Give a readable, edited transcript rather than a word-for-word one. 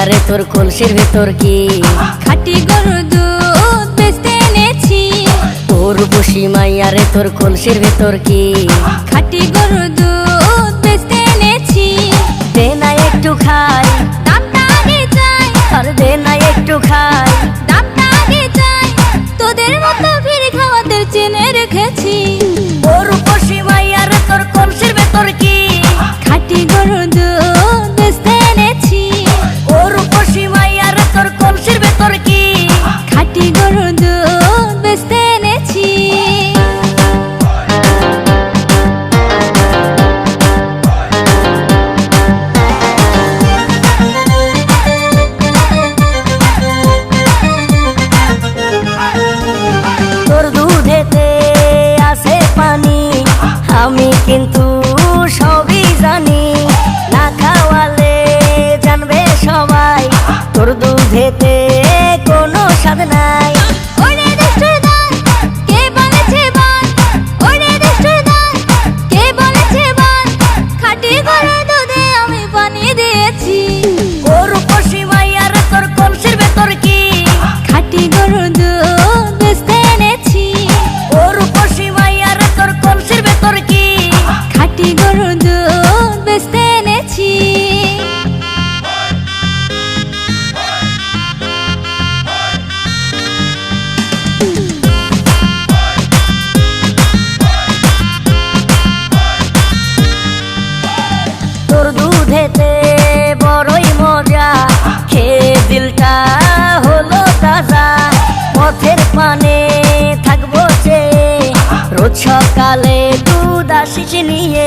রে তোর কলসির ভেতর কি খাঁটি গরুর দুধ বেচতে এনেছি। উর্বশী মাইয়া রে তোর কলসির ভেতর কি খাঁটি গরুর দুধ বেচতে এনেছি। দে না একটু খাই, দামটা আগে চাই, আর দে না একটু খাই। দামটা আগে চাই, তোদের মতো ফিরে খাওয়াদের চেনে রেখেছি। উর্বশী মাইয়া রে তোর কলসির ভেতর কি খাঁটি গরুর দুধ বেচতে এনেছি। উর্বশী মাইয়া রে তোর কলসির ভেতর কি খাঁটি গরুর দুধ বেচতে এনেছি। তোর দুধেতে আছে পানি, আমি কিন্তু সবই জানি। না খাওয়ালে জানবে সবাই তোর দুধেতে কোনো স্বাদ নাই। ওরে দুষ্টুর দল, কে বলেছে বল? ওরে দুষ্টুর দল, কে বলেছে বল? খাঁটি গরুর দুধে আমি পানি দিয়েছি। উর্বশী মাইয়া রে তোর কলসির ভেতর কি খাঁটি গরুর দুধ বেচতে এনেছি। উর্বশী মাইয়া রে তোর কলসির ভেতর কি খাঁটি গরুর দুধ বেচতে এনেছি। তোর দুধেতে বড়ই মজা, খেয়ে দিলটা হলো তাজা। পথের পানে থাকবো চেয়ে, রোজ সকালে দুধ আসিস নিয়ে।